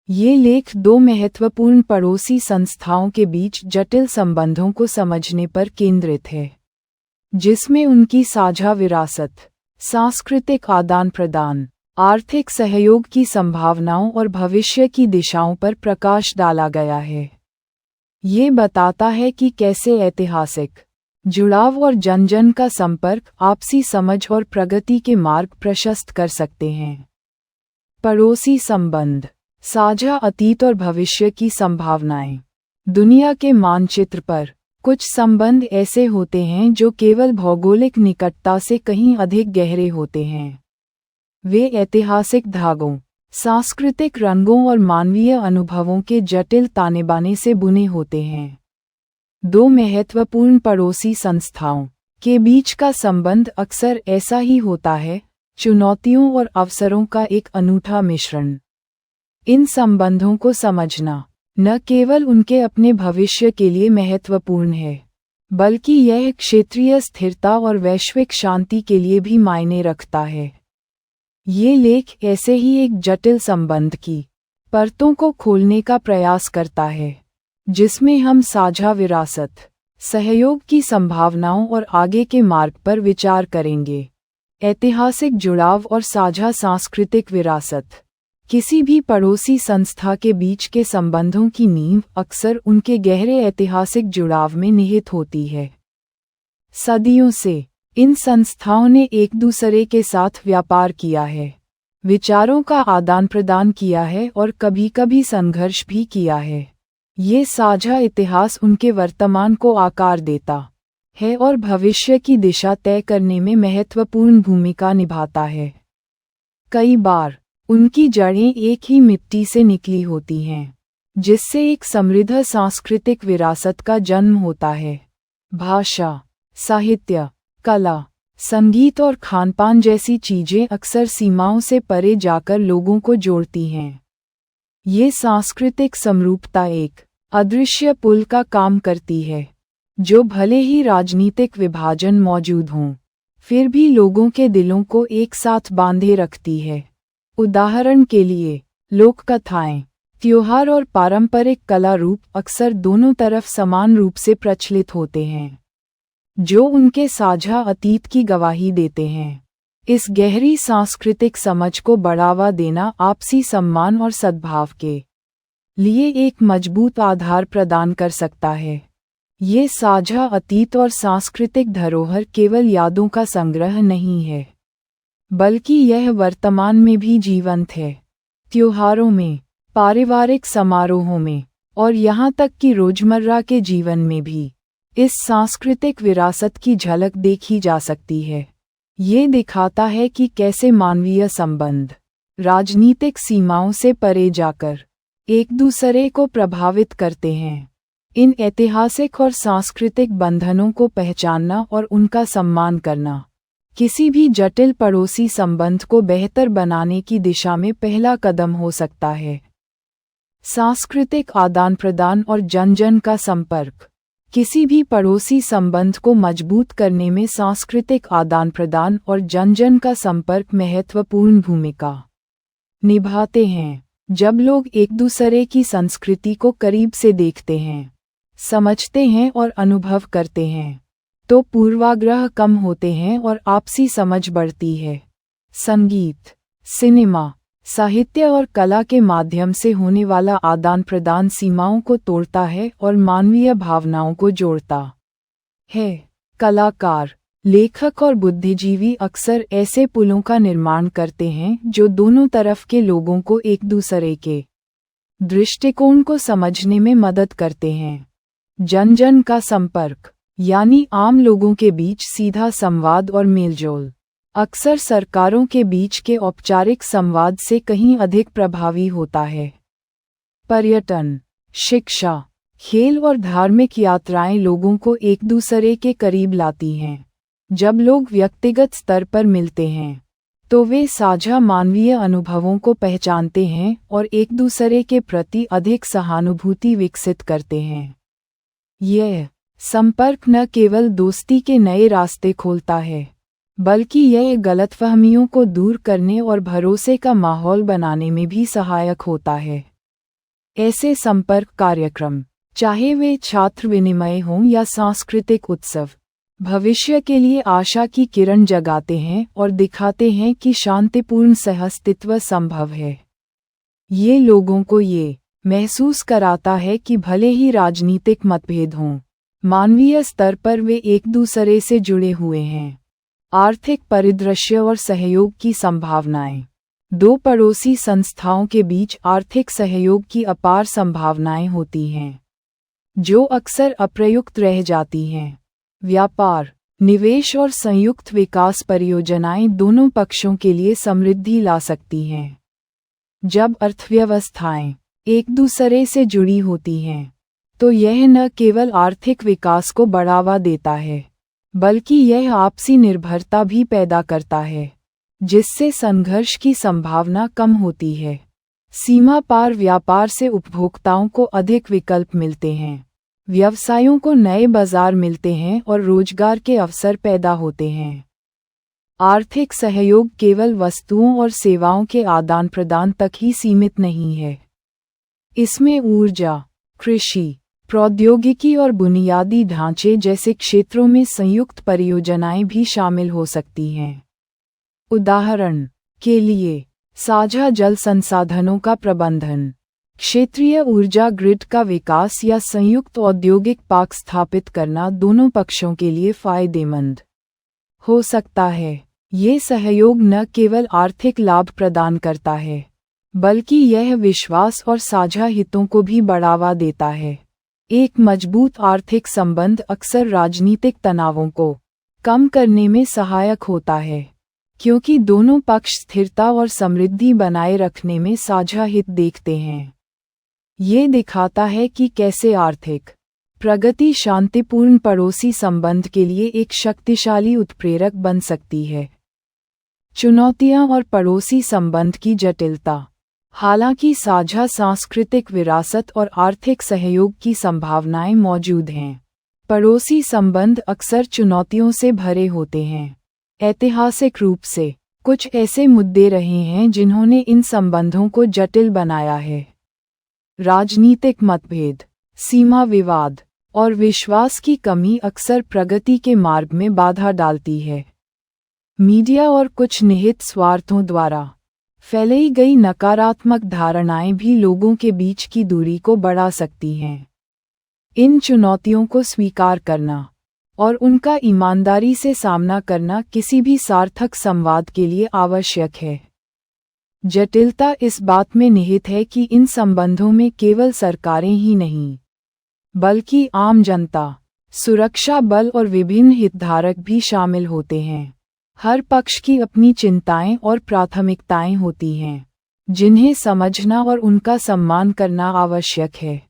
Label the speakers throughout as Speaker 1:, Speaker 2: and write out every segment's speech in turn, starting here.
Speaker 1: ये लेख दो महत्वपूर्ण पड़ोसी संस्थाओं के बीच जटिल संबंधों को समझने पर केंद्रित है, जिसमें उनकी साझा विरासत, सांस्कृतिक आदान-प्रदान, आर्थिक सहयोग की संभावनाओं और भविष्य की दिशाओं पर प्रकाश डाला गया है। ये बताता है कि कैसे ऐतिहासिक जुड़ाव और जन-जन का संपर्क आपसी समझ और प्रगति के मार्ग प्रशस्त कर सकते हैं। पड़ोसी संबंध, साझा अतीत और भविष्य की संभावनाएं। दुनिया के मानचित्र पर कुछ संबंध ऐसे होते हैं जो केवल भौगोलिक निकटता से कहीं अधिक गहरे होते हैं। वे ऐतिहासिक धागों, सांस्कृतिक रंगों और मानवीय अनुभवों के जटिल तानेबाने से बुने होते हैं। दो महत्वपूर्ण पड़ोसी संस्थाओं के बीच का संबंध अक्सर ऐसा ही होता है, चुनौतियों और अवसरों का एक अनूठा मिश्रण। इन संबंधों को समझना न केवल उनके अपने भविष्य के लिए महत्वपूर्ण है, बल्कि यह क्षेत्रीय स्थिरता और वैश्विक शांति के लिए भी मायने रखता है। ये लेख ऐसे ही एक जटिल संबंध की परतों को खोलने का प्रयास करता है, जिसमें हम साझा विरासत, सहयोग की संभावनाओं और आगे के मार्ग पर विचार करेंगे। ऐतिहासिक जुड़ाव और साझा सांस्कृतिक विरासत। किसी भी पड़ोसी संस्था के बीच के संबंधों की नींव अक्सर उनके गहरे ऐतिहासिक जुड़ाव में निहित होती है। सदियों से इन संस्थाओं ने एक दूसरे के साथ व्यापार किया है, विचारों का आदान प्रदान किया है और कभी-कभी संघर्ष भी किया है। ये साझा इतिहास उनके वर्तमान को आकार देता है और भविष्य की दिशा तय करने में महत्वपूर्ण भूमिका निभाता है। कई बार उनकी जड़ें एक ही मिट्टी से निकली होती हैं, जिससे एक समृद्ध सांस्कृतिक विरासत का जन्म होता है। भाषा, साहित्य, कला, संगीत और खानपान जैसी चीजें अक्सर सीमाओं से परे जाकर लोगों को जोड़ती हैं। ये सांस्कृतिक समरूपता एक अदृश्य पुल का काम करती है, जो भले ही राजनीतिक विभाजन मौजूद हों, फिर भी लोगों के दिलों को एक साथ बांधे रखती है। उदाहरण के लिए, लोक कथाएं, त्योहार और पारंपरिक कला रूप अक्सर दोनों तरफ समान रूप से प्रचलित होते हैं, जो उनके साझा अतीत की गवाही देते हैं। इस गहरी सांस्कृतिक समझ को बढ़ावा देना आपसी सम्मान और सद्भाव के लिए एक मजबूत आधार प्रदान कर सकता है। ये साझा अतीत और सांस्कृतिक धरोहर केवल यादों का संग्रह नहीं है, बल्कि यह वर्तमान में भी जीवंत है। त्योहारों में, पारिवारिक समारोहों में और यहाँ तक कि रोजमर्रा के जीवन में भी इस सांस्कृतिक विरासत की झलक देखी जा सकती है। ये दिखाता है कि कैसे मानवीय संबंध राजनीतिक सीमाओं से परे जाकर एक दूसरे को प्रभावित करते हैं। इन ऐतिहासिक और सांस्कृतिक बंधनों को पहचानना और उनका सम्मान करना किसी भी जटिल पड़ोसी संबंध को बेहतर बनाने की दिशा में पहला कदम हो सकता है। सांस्कृतिक आदान-प्रदान और जन-जन का संपर्क। किसी भी पड़ोसी संबंध को मजबूत करने में सांस्कृतिक आदान-प्रदान और जन-जन का संपर्क महत्वपूर्ण भूमिका निभाते हैं। जब लोग एक दूसरे की संस्कृति को करीब से देखते हैं, समझते हैं और अनुभव करते हैं, तो पूर्वाग्रह कम होते हैं और आपसी समझ बढ़ती है। संगीत, सिनेमा, साहित्य और कला के माध्यम से होने वाला आदान प्रदान सीमाओं को तोड़ता है और मानवीय भावनाओं को जोड़ता है। कलाकार, लेखक और बुद्धिजीवी अक्सर ऐसे पुलों का निर्माण करते हैं जो दोनों तरफ के लोगों को एक दूसरे के दृष्टिकोण को समझने में मदद करते हैं। जन-जन का संपर्क, यानी आम लोगों के बीच सीधा संवाद और मेलजोल, अक्सर सरकारों के बीच के औपचारिक संवाद से कहीं अधिक प्रभावी होता है। पर्यटन, शिक्षा, खेल और धार्मिक यात्राएं लोगों को एक दूसरे के करीब लाती हैं। जब लोग व्यक्तिगत स्तर पर मिलते हैं, तो वे साझा मानवीय अनुभवों को पहचानते हैं और एक दूसरे के प्रति अधिक सहानुभूति विकसित करते हैं। यह संपर्क न केवल दोस्ती के नए रास्ते खोलता है, बल्कि यह गलतफहमियों को दूर करने और भरोसे का माहौल बनाने में भी सहायक होता है। ऐसे संपर्क कार्यक्रम, चाहे वे छात्र विनिमय हों या सांस्कृतिक उत्सव, भविष्य के लिए आशा की किरण जगाते हैं और दिखाते हैं कि शांतिपूर्ण सहअस्तित्व संभव है। ये लोगों को ये महसूस कराता है कि भले ही राजनीतिक मतभेद हों, मानवीय स्तर पर वे एक दूसरे से जुड़े हुए हैं। आर्थिक परिदृश्य और सहयोग की संभावनाएं। दो पड़ोसी संस्थाओं के बीच आर्थिक सहयोग की अपार संभावनाएं होती हैं, जो अक्सर अप्रयुक्त रह जाती हैं। व्यापार, निवेश और संयुक्त विकास परियोजनाएं दोनों पक्षों के लिए समृद्धि ला सकती हैं। जब अर्थव्यवस्थाएं एक दूसरे से जुड़ी होती हैं, तो यह न केवल आर्थिक विकास को बढ़ावा देता है, बल्कि यह आपसी निर्भरता भी पैदा करता है, जिससे संघर्ष की संभावना कम होती है। सीमा पार व्यापार से उपभोक्ताओं को अधिक विकल्प मिलते हैं, व्यवसायों को नए बाजार मिलते हैं और रोजगार के अवसर पैदा होते हैं। आर्थिक सहयोग केवल वस्तुओं और सेवाओं के आदान प्रदान तक ही सीमित नहीं है। इसमें ऊर्जा, कृषि, प्रौद्योगिकी और बुनियादी ढांचे जैसे क्षेत्रों में संयुक्त परियोजनाएं भी शामिल हो सकती हैं। उदाहरण के लिए, साझा जल संसाधनों का प्रबंधन, क्षेत्रीय ऊर्जा ग्रिड का विकास या संयुक्त औद्योगिक पार्क स्थापित करना दोनों पक्षों के लिए फायदेमंद हो सकता है। ये सहयोग न केवल आर्थिक लाभ प्रदान करता है, बल्कि यह विश्वास और साझा हितों को भी बढ़ावा देता है। एक मजबूत आर्थिक संबंध अक्सर राजनीतिक तनावों को कम करने में सहायक होता है, क्योंकि दोनों पक्ष स्थिरता और समृद्धि बनाए रखने में साझा हित देखते हैं। ये दिखाता है कि कैसे आर्थिक प्रगति शांतिपूर्ण पड़ोसी संबंध के लिए एक शक्तिशाली उत्प्रेरक बन सकती है। चुनौतियां और पड़ोसी संबंध की जटिलता। हालांकि साझा सांस्कृतिक विरासत और आर्थिक सहयोग की संभावनाएं मौजूद हैं, पड़ोसी संबंध अक्सर चुनौतियों से भरे होते हैं। ऐतिहासिक रूप से कुछ ऐसे मुद्दे रहे हैं जिन्होंने इन संबंधों को जटिल बनाया है। राजनीतिक मतभेद, सीमा विवाद और विश्वास की कमी अक्सर प्रगति के मार्ग में बाधा डालती है। मीडिया और कुछ निहित स्वार्थों द्वारा फैलाई गई नकारात्मक धारणाएं भी लोगों के बीच की दूरी को बढ़ा सकती हैं। इन चुनौतियों को स्वीकार करना और उनका ईमानदारी से सामना करना किसी भी सार्थक संवाद के लिए आवश्यक है। जटिलता इस बात में निहित है कि इन संबंधों में केवल सरकारें ही नहीं, बल्कि आम जनता, सुरक्षा बल और विभिन्न हितधारक भी शामिल होते हैं। हर पक्ष की अपनी चिंताएं और प्राथमिकताएं होती हैं, जिन्हें समझना और उनका सम्मान करना आवश्यक है।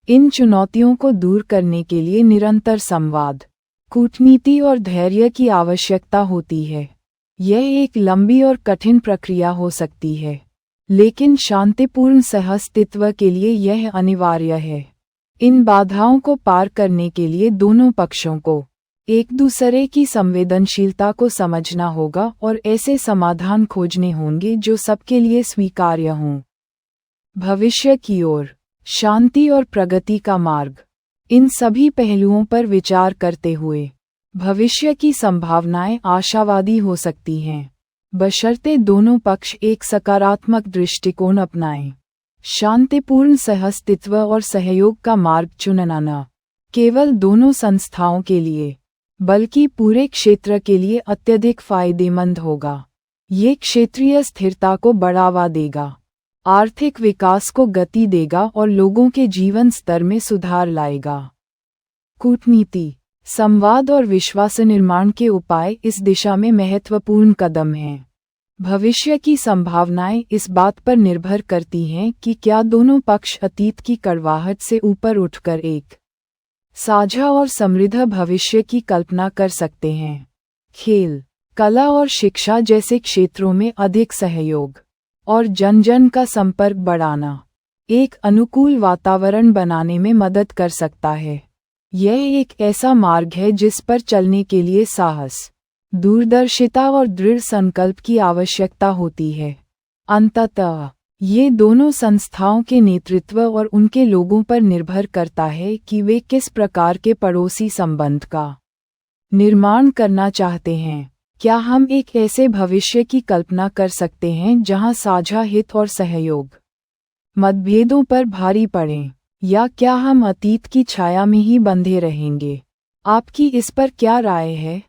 Speaker 1: इन चुनौतियों को दूर करने के लिए निरंतर संवाद, कूटनीति और धैर्य की आवश्यकता होती है। यह एक लंबी और कठिन प्रक्रिया हो सकती है, लेकिन शांतिपूर्ण सहअस्तित्व के लिए यह अनिवार्य है। इन बाधाओं को पार करने के लिए दोनों पक्षों को एक दूसरे की संवेदनशीलता को समझना होगा और ऐसे समाधान खोजने होंगे जो सबके लिए स्वीकार्य हों। भविष्य की ओर, शांति और प्रगति का मार्ग। इन सभी पहलुओं पर विचार करते हुए भविष्य की संभावनाएं आशावादी हो सकती हैं, बशर्ते दोनों पक्ष एक सकारात्मक दृष्टिकोण अपनाएं। शांतिपूर्ण सहअस्तित्व और सहयोग का मार्ग चुनना न केवल दोनों संस्थाओं के लिए, बल्कि पूरे क्षेत्र के लिए अत्यधिक फायदेमंद होगा। ये क्षेत्रीय स्थिरता को बढ़ावा देगा, आर्थिक विकास को गति देगा और लोगों के जीवन स्तर में सुधार लाएगा। कूटनीति, संवाद और विश्वास निर्माण के उपाय इस दिशा में महत्वपूर्ण कदम हैं। भविष्य की संभावनाएं इस बात पर निर्भर करती हैं कि क्या दोनों पक्ष अतीत की कड़वाहट से ऊपर उठकर एक साझा और समृद्ध भविष्य की कल्पना कर सकते हैं। खेल, कला और शिक्षा जैसे क्षेत्रों में अधिक सहयोग और जन जन का संपर्क बढ़ाना एक अनुकूल वातावरण बनाने में मदद कर सकता है। यह एक ऐसा मार्ग है जिस पर चलने के लिए साहस, दूरदर्शिता और दृढ़ संकल्प की आवश्यकता होती है। अंततः ये दोनों संस्थाओं के नेतृत्व और उनके लोगों पर निर्भर करता है कि वे किस प्रकार के पड़ोसी संबंध का निर्माण करना चाहते हैं। क्या हम एक ऐसे भविष्य की कल्पना कर सकते हैं जहां साझा हित और सहयोग मतभेदों पर भारी पड़ें, या क्या हम अतीत की छाया में ही बंधे रहेंगे? आपकी इस पर क्या राय है?